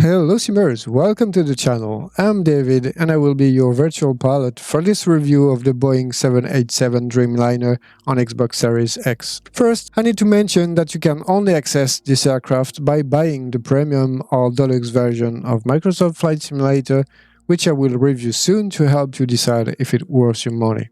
Hello Simmers, welcome to the channel. I'm David and I will be your virtual pilot for this review of the Boeing 787 Dreamliner on Xbox Series X. First, I need to mention that you can only access this aircraft by buying the premium or deluxe version of Microsoft Flight Simulator, which I will review soon to help you decide if it's worth your money.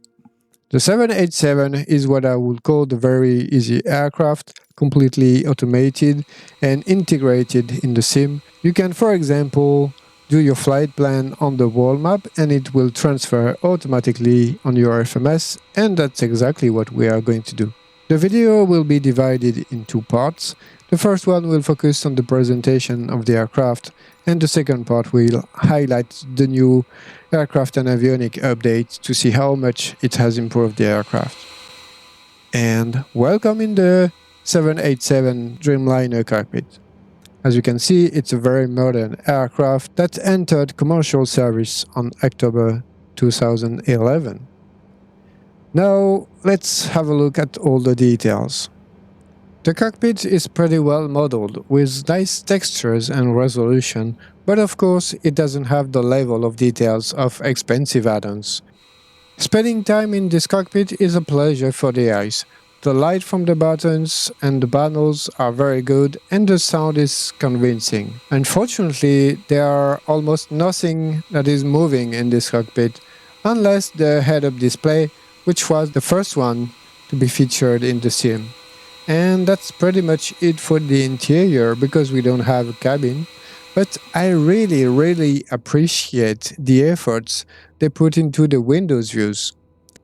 The 787 is what I would call the very easy aircraft, completely automated and integrated in the sim. You can, for example, do your flight plan on the world map and it will transfer automatically on your FMS, and that's exactly what we are going to do. The video will be divided in two parts. The first one will focus on the presentation of the aircraft, and the second part will highlight the new aircraft and avionic update to see how much it has improved the aircraft. And welcome in the 787 Dreamliner cockpit. As you can see, it's a very modern aircraft that entered commercial service on October 2011. Now let's have a look at all the details. The cockpit is pretty well modeled, with nice textures and resolution, but of course it doesn't have the level of details of expensive add-ons. Spending time in this cockpit is a pleasure for the eyes. The light from the buttons and the panels are very good and the sound is convincing. Unfortunately, there are almost nothing that is moving in this cockpit, unless the head-up display, which was the first one to be featured in the sim. And that's pretty much it for the interior, because we don't have a cabin. But I really appreciate the efforts they put into the windows views.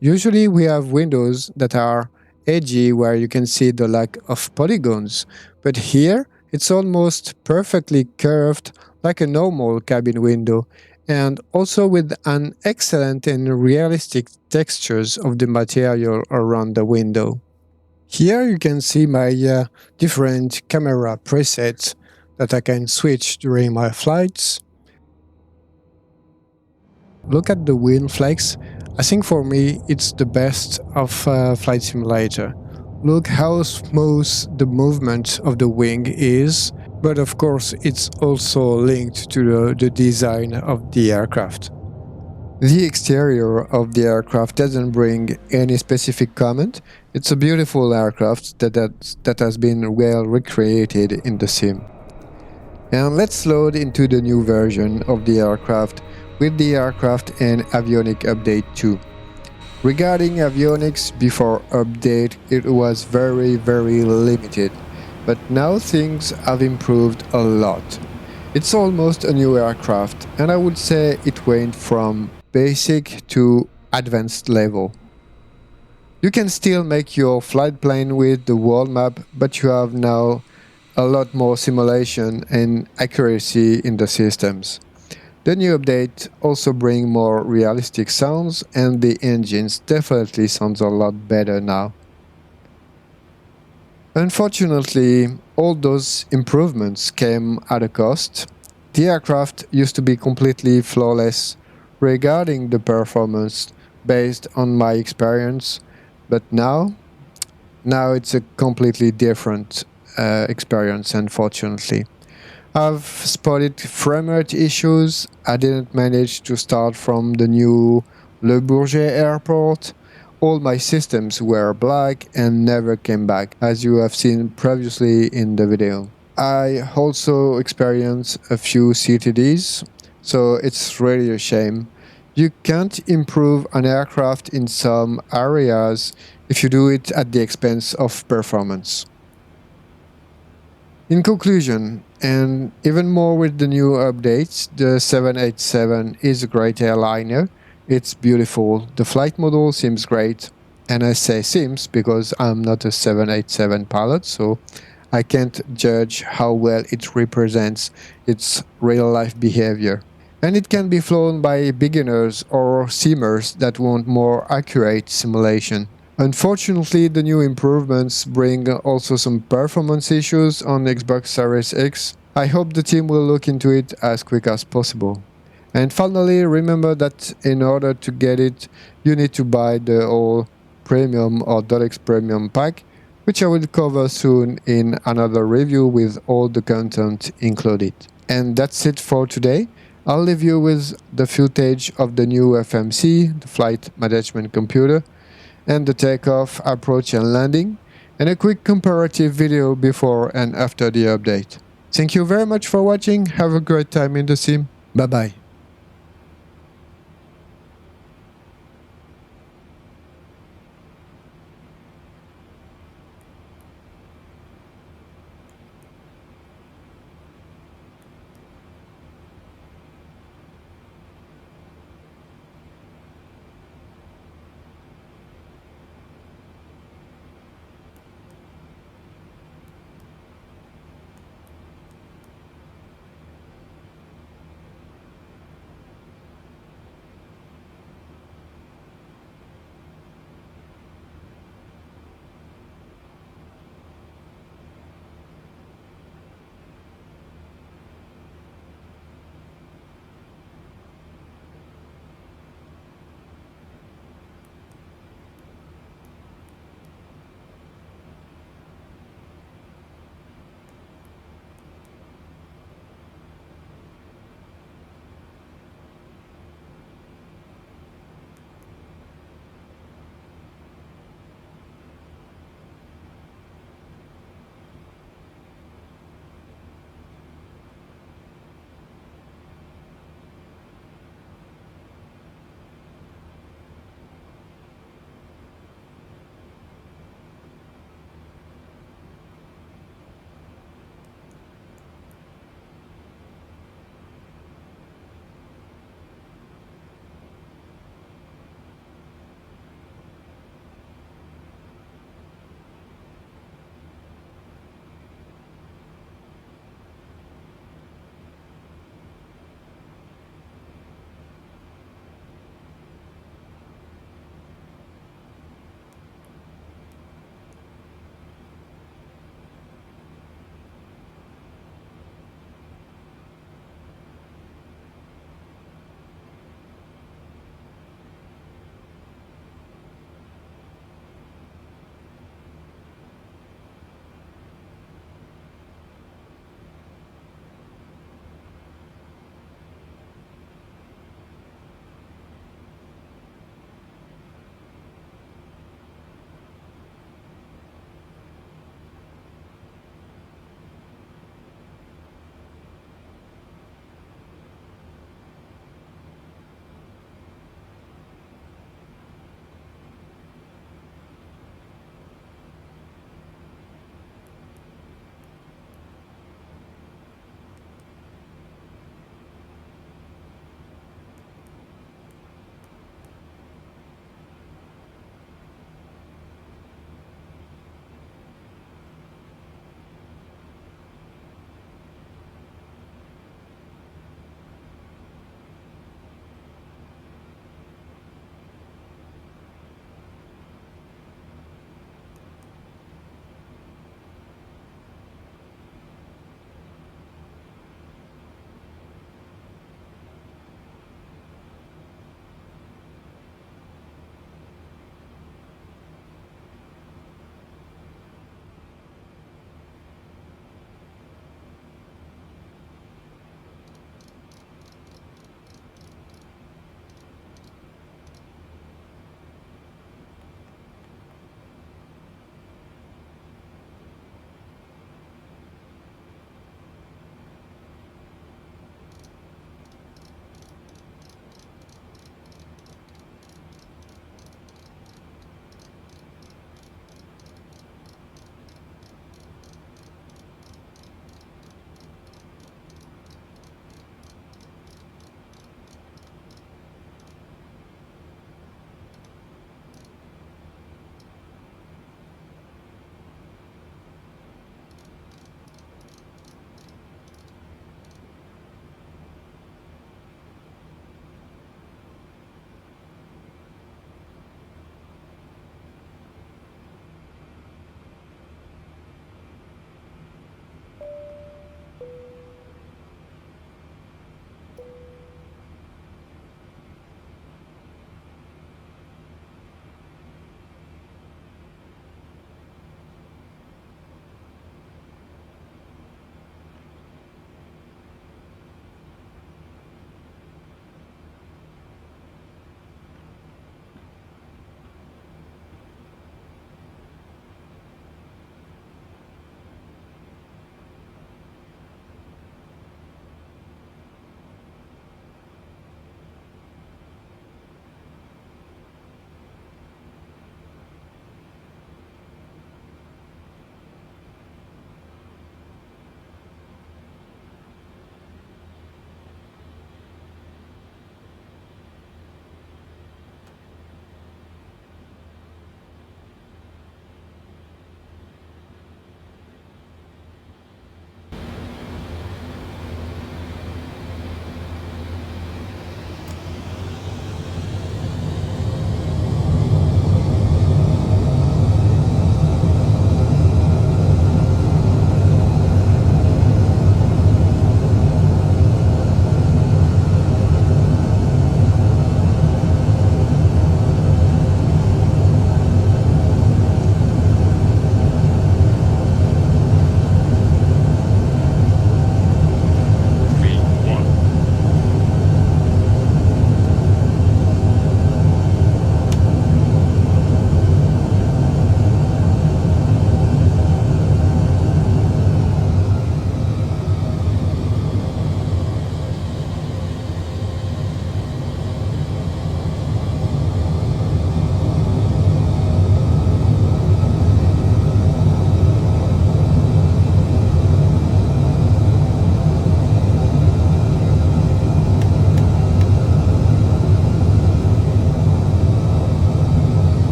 Usually we have windows that are edgy, where you can see the lack of polygons, but here it's almost perfectly curved like a normal cabin window, and also with an excellent and realistic textures of the material around the window. Here you can see my different camera presets that I can switch during my flights. Look at the wing flex. I think for me it's the best of Flight Simulator. Look how smooth the movement of the wing is, but of course it's also linked to the design of the aircraft. The exterior of the aircraft doesn't bring any specific comment. It's a beautiful aircraft that has been well recreated in the sim. And let's load into the new version of the aircraft with the aircraft and avionic update 2. Regarding avionics, before update it was very limited, but now things have improved a lot. It's almost a new aircraft, and I would say it went from basic to advanced level. You can still make your flight plan with the world map, but you have now a lot more simulation and accuracy in the systems. The new update also brings more realistic sounds, and the engines definitely sounds a lot better now. Unfortunately, all those improvements came at a cost. The aircraft used to be completely flawless regarding the performance based on my experience, but now it's a completely different experience, unfortunately. I've spotted framerate issues. I didn't manage to start from the new Le Bourget airport. All my systems were black and never came back, as you have seen previously in the video. I also experienced a few CTDs, so it's really a shame. You can't improve an aircraft in some areas if you do it at the expense of performance. In conclusion, and even more with the new updates, the 787 is a great airliner. It's beautiful, the flight model seems great, and I say seems because I'm not a 787 pilot, so I can't judge how well it represents its real-life behavior. And it can be flown by beginners or simmers that want more accurate simulation. Unfortunately, the new improvements bring also some performance issues on Xbox Series X. I hope the team will look into it as quick as possible. And finally, remember that in order to get it, you need to buy the all premium or deluxe premium pack, which I will cover soon in another review with all the content included. And that's it for today. I'll leave you with the footage of the new FMC, the Flight Management Computer, and the takeoff, approach and landing, and a quick comparative video before and after the update. Thank you very much for watching. Have a great time in the sim. Bye bye.